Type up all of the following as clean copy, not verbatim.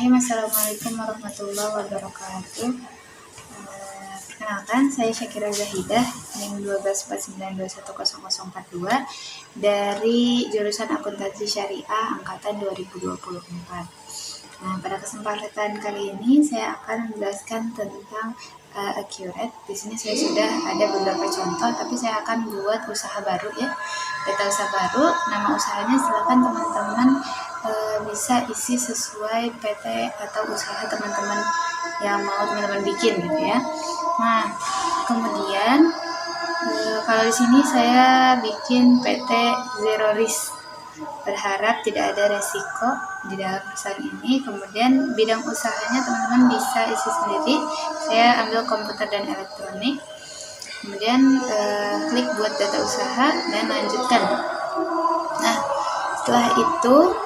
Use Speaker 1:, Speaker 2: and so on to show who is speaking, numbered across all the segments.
Speaker 1: Bismillahirrahmanirrahim. Assalamualaikum warahmatullahi wabarakatuh. Perkenalkan, saya Syakira Zahidah, NIM 1249210042 dari jurusan Akuntansi Syariah angkatan 2024. Nah, pada kesempatan kali ini saya akan menjelaskan tentang accurate. Di sini saya sudah ada beberapa contoh, tapi saya akan buat usaha baru ya. Data usaha baru, nama usahanya silakan teman-teman bisa isi sesuai PT atau usaha teman-teman yang mau teman-teman bikin gitu ya. Nah, kemudian kalau di sini saya bikin PT Zero Risk, berharap tidak ada resiko di dalam perusahaan ini. Kemudian bidang usahanya teman-teman bisa isi sendiri. Saya ambil komputer dan elektronik. Kemudian klik buat data usaha dan lanjutkan. Nah, setelah itu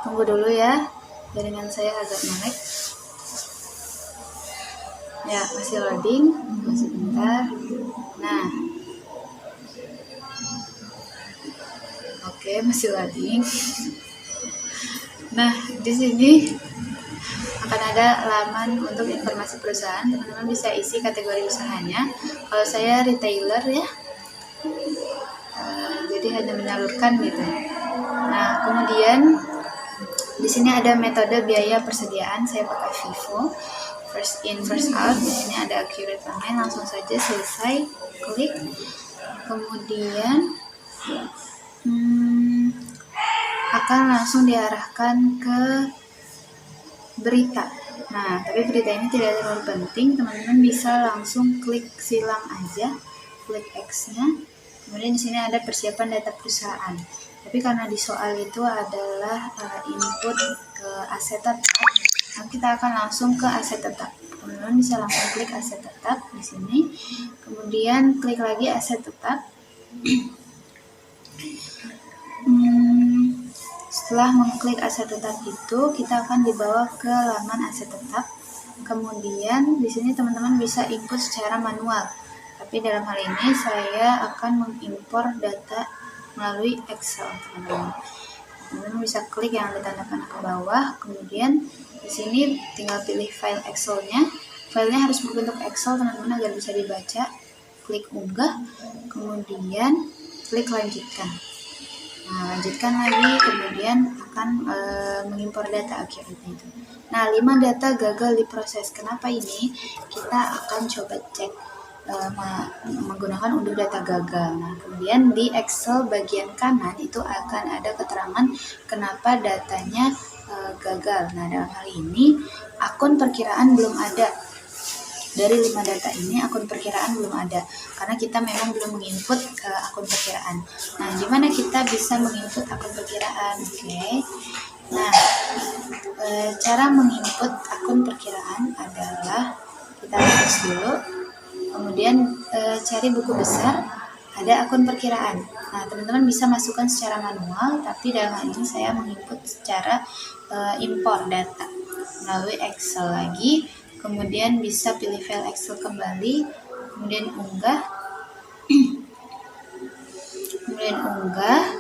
Speaker 1: tunggu dulu ya, jaringan saya agak melek. Ya, masih loading, masih bentar. Nah, oke, masih loading. Nah, di sini akan ada laman untuk informasi perusahaan. Teman-teman bisa isi kategori usahanya. Kalau saya retailer ya, jadi hanya menyalurkan gitu. Nah, kemudian di sini ada metode biaya persediaan. Saya pakai Vivo, first in first out. Di sini ada accurate online, langsung saja selesai, klik. Kemudian akan langsung diarahkan ke berita. Nah, tapi berita ini tidak terlalu penting, teman-teman bisa langsung klik silang aja, klik X-nya. Kemudian di sini ada persiapan data perusahaan. Tapi karena di soal itu adalah input ke aset tetap, nah kita akan langsung ke aset tetap. Teman-teman bisa langsung klik aset tetap di sini. Kemudian klik lagi aset tetap. Setelah mengklik aset tetap itu, kita akan dibawa ke laman aset tetap. Kemudian di sini teman-teman bisa input secara manual. Tapi dalam hal ini saya akan mengimpor data melalui Excel, teman-teman. Teman-teman bisa klik yang ada tanda panah ke bawah. Kemudian di sini tinggal pilih file Excel-nya. Filenya harus berbentuk Excel, teman-teman, agar bisa dibaca. Klik unggah, kemudian klik lanjutkan. Nah, lanjutkan lagi, kemudian akan mengimpor data accurate itu. Nah, 5 data gagal diproses. Kenapa ini? Kita akan coba cek menggunakan unduh data gagal. Nah, kemudian di Excel bagian kanan itu akan ada keterangan kenapa datanya gagal. Nah, dalam hal ini akun perkiraan belum ada. Dari 5 data ini akun perkiraan belum ada karena kita memang belum menginput akun perkiraan. Nah, gimana kita bisa menginput akun perkiraan? Oke. Nah, cara menginput akun perkiraan adalah kita hapus dulu. Kemudian cari buku besar, ada akun perkiraan. Nah, teman-teman bisa masukkan secara manual, tapi dalam hal ini saya menginput secara impor data melalui Excel lagi. Kemudian bisa pilih file Excel kembali, kemudian unggah, kemudian unggah.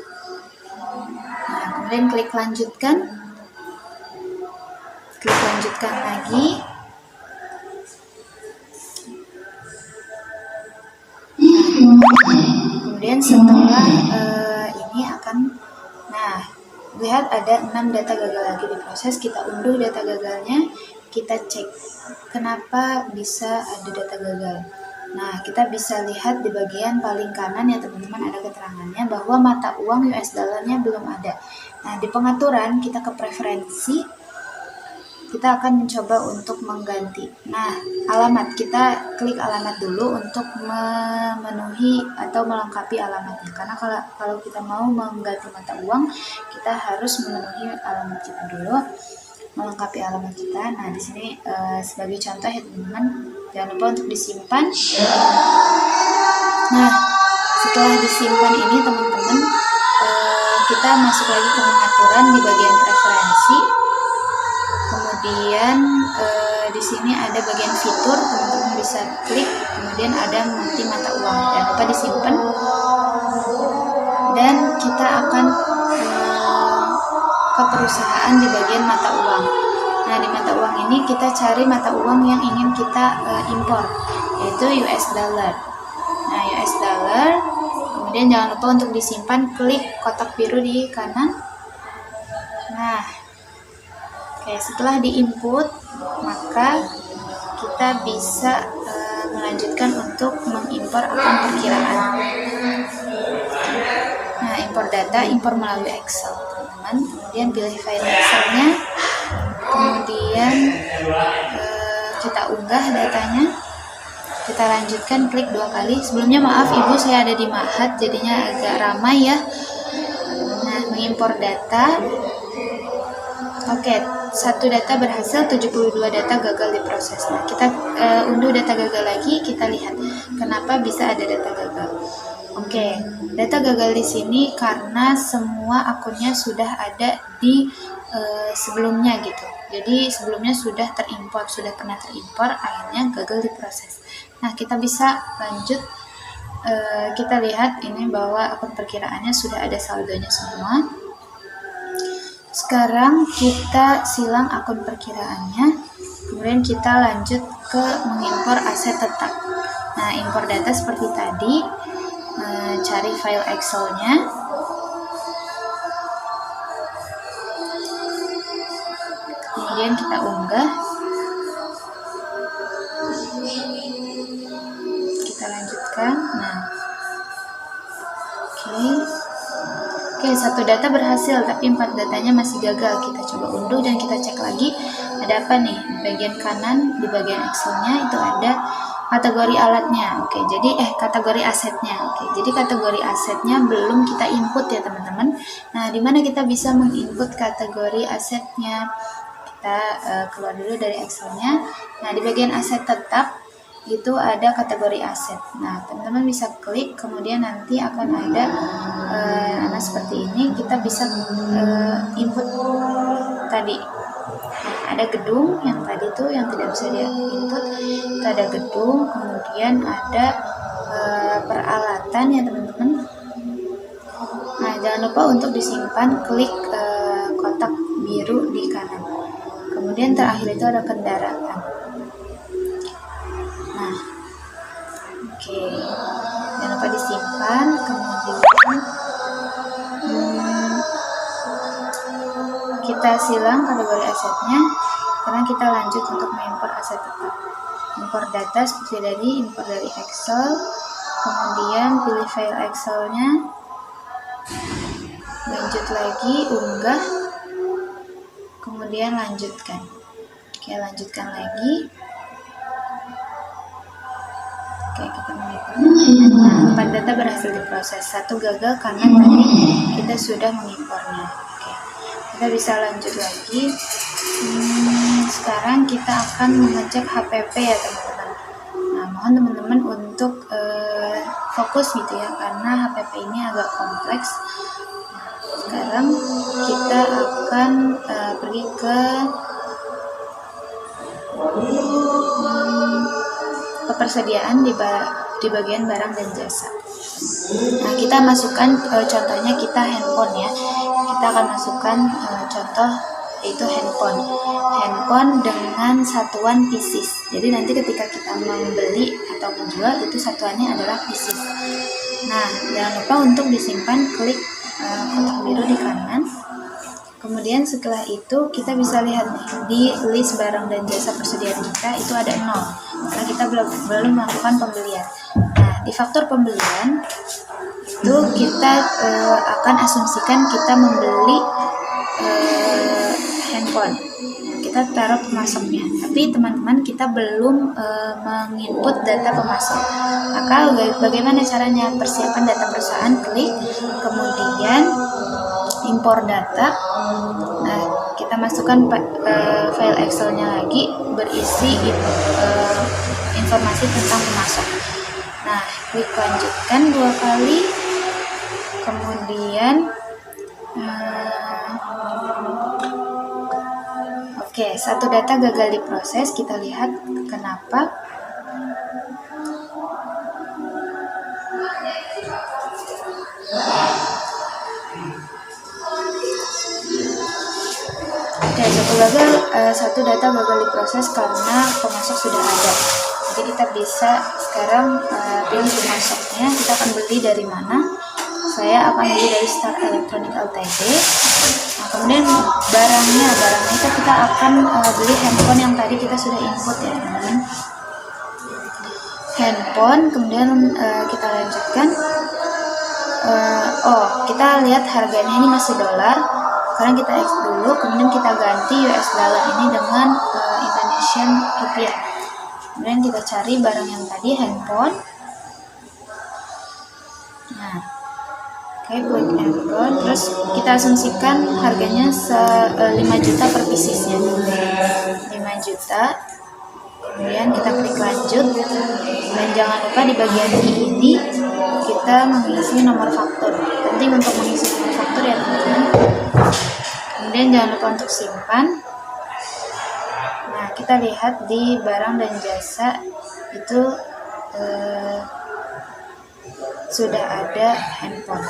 Speaker 1: Nah, kemudian klik lanjutkan, klik lanjutkan lagi. Kemudian setelah ini akan, nah, lihat ada 6 data gagal lagi diproses. Kita unduh data gagalnya, kita cek kenapa bisa ada data gagal. Nah, kita bisa lihat di bagian paling kanan ya teman-teman, ada keterangannya bahwa mata uang US dollarnya belum ada. Nah, di pengaturan kita ke preferensi, kita akan mencoba untuk mengganti. Nah, alamat, kita klik alamat dulu untuk memenuhi atau melengkapi alamatnya. Karena kalau kita mau mengganti mata uang, kita harus memenuhi alamat kita dulu, melengkapi alamat kita. Nah, di sini sebagai contoh ya teman-teman, jangan lupa untuk disimpan. Nah, setelah disimpan ini teman-teman, kita masuk lagi ke pengaturan di bagian preferensi. Kemudian di sini ada bagian fitur, teman-teman bisa klik. Kemudian ada multi mata uang, jangan lupa disimpan. Dan kita akan ke perusahaan di bagian mata uang. Nah, di mata uang ini kita cari mata uang yang ingin kita impor, yaitu US dollar. Nah, US dollar, kemudian jangan lupa untuk disimpan, klik kotak biru di kanan. Nah, oke, setelah diinput, maka kita bisa melanjutkan untuk mengimpor akun perkiraan. Nah, impor data, impor melalui Excel, teman-teman. Kemudian pilih file Excelnya, kemudian kita unggah datanya. Kita lanjutkan, klik 2 kali. Sebelumnya maaf Ibu, saya ada di Mahat, jadinya agak ramai ya. Nah, mengimpor data. Oke, 1 data berhasil, 72 data gagal diproses. Nah, kita unduh data gagal lagi, kita lihat kenapa bisa ada data gagal. Oke, data gagal di sini karena semua akunnya sudah ada di sebelumnya gitu. Jadi sebelumnya sudah terimpor, sudah pernah terimpor, akhirnya gagal diproses. Nah, kita bisa lanjut, kita lihat ini bahwa akun perkiraannya sudah ada saldonya semua. Sekarang kita silang akun perkiraannya, kemudian kita lanjut ke mengimpor aset tetap. Nah, impor data seperti tadi, cari file Excelnya, kemudian kita unggah, kita lanjutkan. Nah, oke, 1 data berhasil, tapi 4 datanya masih gagal. Kita coba unduh dan kita cek lagi ada apa nih. Di bagian kanan, di bagian Excelnya itu ada kategori alatnya. Oke, jadi kategori asetnya. Oke, jadi kategori asetnya belum kita input ya teman-teman. Nah, di mana kita bisa menginput kategori asetnya? Kita keluar dulu dari Excelnya. Nah, di bagian aset tetap itu ada kategori aset. Nah, teman-teman bisa klik, kemudian nanti akan ada seperti ini. Kita bisa input tadi. Nah, ada gedung yang tadi tuh yang tidak bisa dia input. Itu ada gedung, kemudian ada peralatan ya teman-teman. Nah, jangan lupa untuk disimpan, klik kotak biru di kanan. Kemudian terakhir itu ada kendaraan. Nah, oke, jangan lupa disimpan. Kemudian kita silang kategori asetnya. Sekarang kita lanjut untuk mengimpor aset tetap. Impor data seperti tadi, impor dari Excel. Kemudian pilih file Excelnya. Lanjut lagi, unggah. Kemudian lanjutkan. Oke, lanjutkan lagi. Oke, kita mengimpor. Nah, 4 data berhasil diproses. 1 gagal karena tadi kita sudah mengimpornya. Oke, kita bisa lanjut lagi. Sekarang kita akan mengecek HPP ya teman-teman. Nah, mohon teman-teman untuk fokus gitu ya, karena HPP ini agak kompleks. Nah, sekarang kita akan pergi ke kepersediaan di bagian barang dan jasa. Nah, kita masukkan contohnya kita handphone ya. Kita akan masukkan contoh yaitu handphone dengan satuan pieces. Jadi nanti ketika kita membeli atau menjual itu satuannya adalah pieces. Nah, jangan lupa untuk disimpan, klik kotak biru di kanan. Kemudian setelah itu kita bisa lihat nih, di list barang dan jasa persediaan kita itu ada 0 karena kita belum melakukan pembelian. Nah, di faktor pembelian itu kita akan asumsikan kita membeli handphone. Kita taruh pemasoknya, tapi teman-teman kita belum menginput data pemasok. Maka bagaimana caranya? Persiapan data perusahaan, klik, kemudian impor data. Nah, kita masukkan file Excelnya lagi berisi informasi tentang pemasok. Nah, klik lanjutkan 2 kali. Kemudian oke, 1 data gagal diproses. Kita lihat kenapa. Oke, satu data gagal diproses karena pemasok sudah ada. Jadi kita bisa sekarang pilih pemasoknya. Kita akan beli dari mana? Saya akan beli dari Star Electronic Ltd. Nah, kemudian barangnya itu kita akan beli handphone yang tadi kita sudah input ya teman-teman. Handphone, kemudian kita lanjutkan. Kita lihat harganya ini masih dolar. Sekarang kita X dulu, kemudian kita ganti US dollar ini dengan Indonesian rupiah. Kemudian kita cari barang yang tadi, handphone. Nah, klik handphone, terus kita asumsikan harganya 5 juta per piecesnya. 5 juta. Kemudian kita klik lanjut, dan jangan lupa di bagian ini kita mengisi nomor faktur. Penting untuk mengisi nomor faktur ya teman-teman. Kemudian jangan lupa untuk simpan. Nah, kita lihat di barang dan jasa itu sudah ada handphone.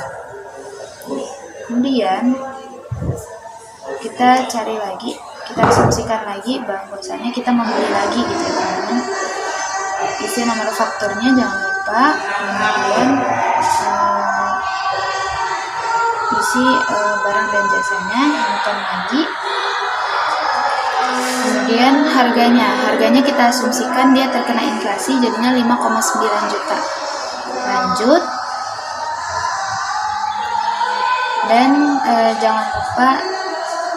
Speaker 1: Kemudian kita cari lagi, kita asumsikan lagi bahwasannya kita membeli lagi gitu ya teman-teman. Isi nomor fakturnya jangan lupa, kemudian isi barang dan jasanya, handphone lagi. Kemudian harganya kita asumsikan dia terkena inflasi, jadinya 5,9 juta. Lanjut. Dan jangan lupa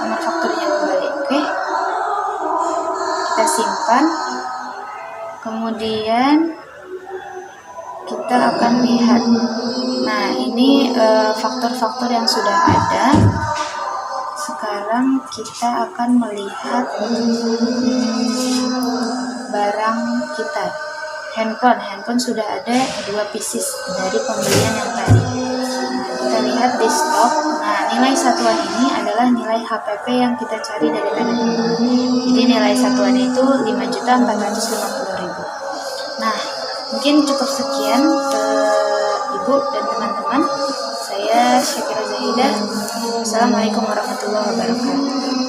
Speaker 1: nomor fakturnya kembali. Oke. Kita simpan. Kemudian kita akan lihat. Nah, ini faktor-faktor yang sudah ada. Sekarang kita akan melihat barang kita. Handphone sudah ada 2 pieces dari pembelian yang tadi. Kita lihat di stok. Nah, nilai satuan ini adalah nilai HPP yang kita cari dari tadi. Jadi nilai satuan itu 5.450.000. Nah, mungkin cukup sekian Ibu dan teman-teman. Saya Syakira Zahidah. Wassalamualaikum warahmatullahi wabarakatuh.